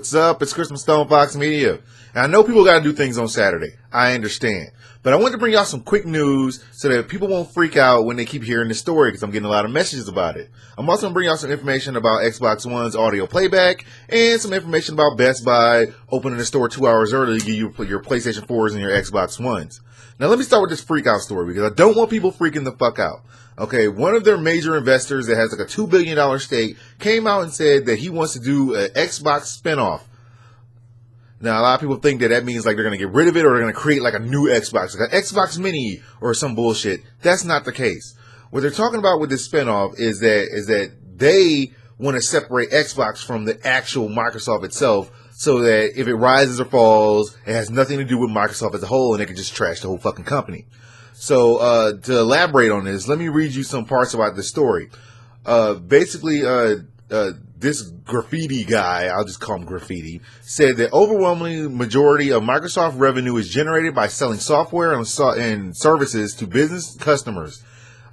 What's up? It's Chris from StonefoxMedia. And I know people got to do things on Saturday. I understand. But I wanted to bring y'all some quick news so that people won't freak out when they keep hearing this story, because I'm getting a lot of messages about it. I'm also going to bring y'all some information about Xbox One's audio playback and some information about Best Buy opening the store 2 hours early to give you your PlayStation 4s and your Xbox Ones. Now let me start with this freak out story, because I don't want people freaking the fuck out. Okay, one of their major investors that has like a $2 billion stake came out and said that he wants to do an Xbox spinoff. Now, a lot of people think that means like they're going to get rid of it or they're going to create like a new Xbox, like an Xbox Mini or some bullshit. That's not the case. What they're talking about with this spinoff is that they want to separate Xbox from the actual Microsoft itself, so that if it rises or falls, it has nothing to do with Microsoft as a whole, and they can just trash the whole fucking company. So, to elaborate on this, let me read you some parts about this story. Basically, this graffiti guy, I'll just call him Graffiti, said that overwhelming majority of Microsoft revenue is generated by selling software and services to business customers.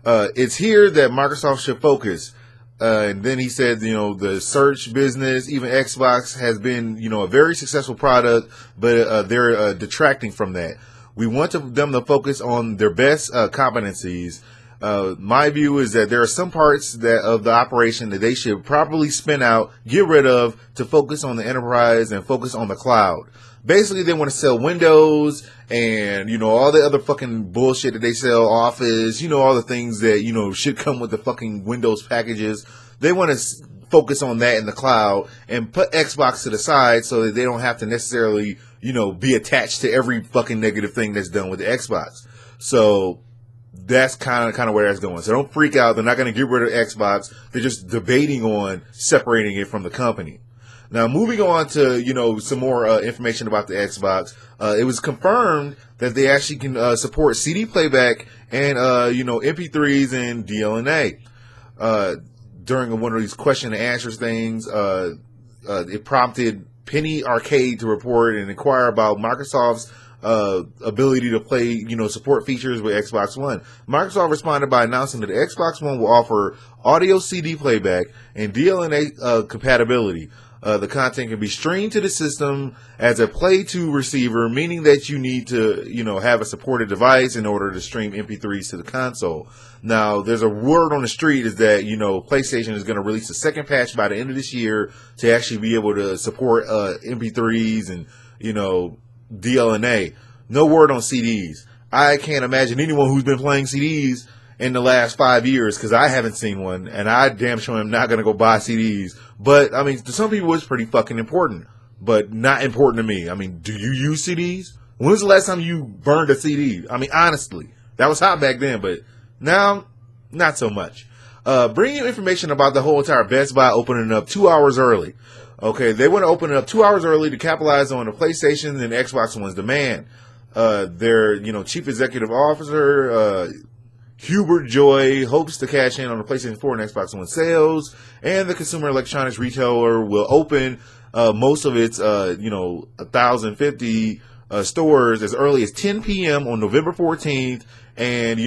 It's here that Microsoft should focus. And then he said, the search business, even Xbox has been, a very successful product, but they're detracting from that. We want them to focus on their best competencies. My view is that there are some parts of the operation that they should properly spin out, get rid of, to focus on the enterprise and focus on the cloud. Basically, they want to sell Windows and, all the other fucking bullshit that they sell, Office, all the things that, should come with the fucking Windows packages. They want to focus on that in the cloud and put Xbox to the side so that they don't have to necessarily, be attached to every fucking negative thing that's done with the Xbox. So that's kind of where that's going. So don't freak out. They're not going to get rid of Xbox. They're just debating on separating it from the company. Now, moving on to, some more information about the Xbox. It was confirmed that they actually can support CD playback and, MP3's and DLNA. During one of these question and answers things, it prompted Penny Arcade to report and inquire about Microsoft's ability to play, support features with Xbox One. Microsoft responded by announcing that the Xbox One will offer audio CD playback and DLNA compatibility. The content can be streamed to the system as a play to receiver, meaning that you need to, have a supported device in order to stream MP3s to the console. Now, there's a word on the street is that, PlayStation is going to release a second patch by the end of this year to actually be able to support MP3s and, DLNA. No word on CDs. I can't imagine anyone who's been playing CDs in the last 5 years, because I haven't seen one, and I damn sure am not going to go buy CDs. But, I mean, to some people it's pretty fucking important, but not important to me. I mean, do you use CDs? When was the last time you burned a CD? I mean, honestly, that was hot back then, but now, not so much. Bringing you information about the whole entire Best Buy opening up 2 hours early. Okay, they want to open it up 2 hours early to capitalize on the PlayStation and Xbox One's demand. Their, chief executive officer, Hubert Joy, hopes to cash in on the PlayStation 4 and Xbox One sales, and the consumer electronics retailer will open most of its, 1,050 stores as early as 10 p.m. on November 14th, and,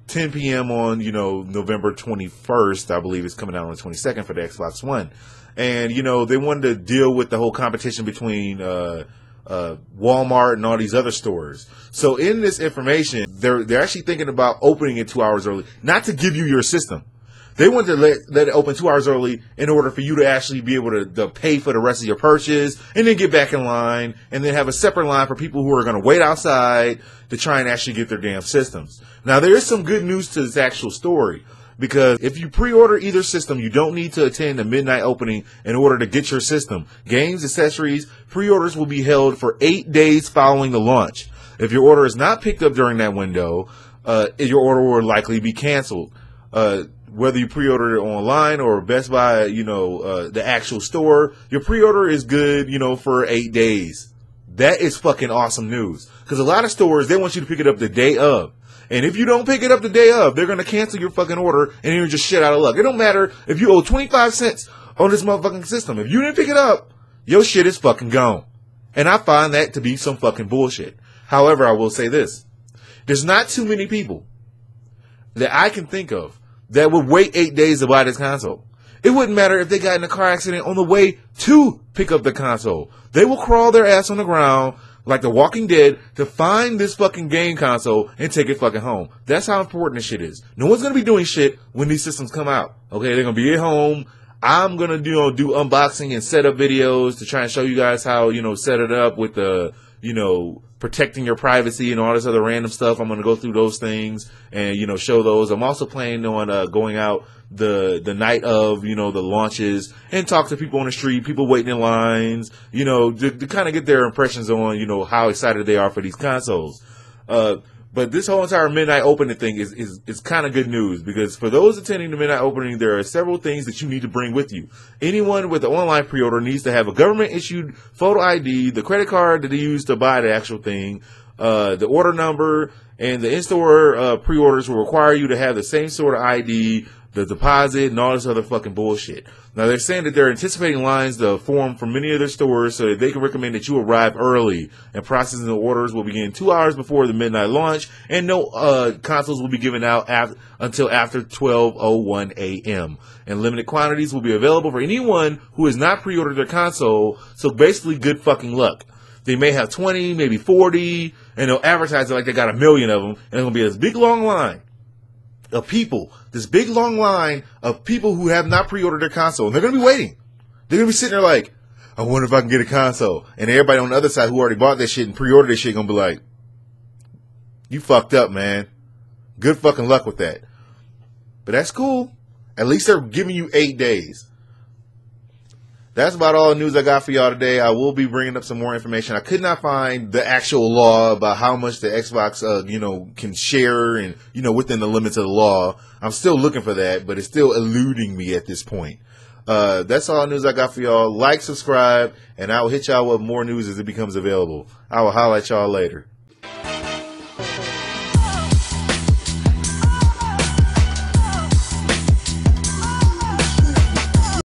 10 p.m. on, November 21st, I believe it's coming out on the 22nd for the Xbox One. And, they wanted to deal with the whole competition between Walmart and all these other stores. So in this information, they're actually thinking about opening it 2 hours early, not to give you your system. They want to let it open 2 hours early in order for you to actually be able to pay for the rest of your purchase and then get back in line and then have a separate line for people who are going to wait outside to try and actually get their damn systems. Now, there is some good news to this actual story, because if you pre-order either system, you don't need to attend the midnight opening in order to get your system. Games, accessories, pre-orders will be held for 8 days following the launch. If your order is not picked up during that window, your order will likely be canceled. Whether you pre-order it online or Best Buy, the actual store, your pre-order is good, for 8 days. That is fucking awesome news. Because a lot of stores, they want you to pick it up the day of. And if you don't pick it up the day of, they're going to cancel your fucking order and you're just shit out of luck. It don't matter if you owe 25 cents on this motherfucking system. If you didn't pick it up, your shit is fucking gone. And I find that to be some fucking bullshit. However, I will say this. There's not too many people that I can think of that would wait 8 days to buy this console. It wouldn't matter if they got in a car accident on the way to pick up the console. They will crawl their ass on the ground like the Walking Dead to find this fucking game console and take it fucking home. That's how important this shit is. No one's gonna be doing shit when these systems come out. Okay, they're gonna be at home. I'm gonna do unboxing and setup videos to try and show you guys how, set it up with the, protecting your privacy and all this other random stuff. I'm going to go through those things and, show those. I'm also planning on going out the night of, the launches and talk to people on the street, people waiting in lines, to kind of get their impressions on, how excited they are for these consoles. But this whole entire midnight opening thing is kind of good news, because for those attending the midnight opening, there are several things that you need to bring with you. Anyone with an online pre-order needs to have a government-issued photo ID, the credit card that they use to buy the actual thing, the order number, and the in-store pre-orders will require you to have the same sort of ID, the deposit, and all this other fucking bullshit. Now, they're saying that they're anticipating lines to form from many of their stores so that they can recommend that you arrive early, and processing the orders will begin 2 hours before the midnight launch, and no consoles will be given out until after 12:01 a.m. And limited quantities will be available for anyone who has not pre-ordered their console, so basically good fucking luck. They may have 20, maybe 40, and they'll advertise it like they got 1 million of them, and it's going to be this big long line of people, this big long line of people who have not pre-ordered their console, and they're going to be waiting. They're going to be sitting there like, I wonder if I can get a console. And everybody on the other side who already bought that shit and pre-ordered that shit going to be like, you fucked up, man. Good fucking luck with that. But that's cool. At least they're giving you 8 days. That's about all the news I got for y'all today. I will be bringing up some more information. I could not find the actual law about how much the Xbox, can share and, within the limits of the law. I'm still looking for that, but it's still eluding me at this point. That's all the news I got for y'all. Like, subscribe, and I will hit y'all with more news as it becomes available. I will holler at y'all later.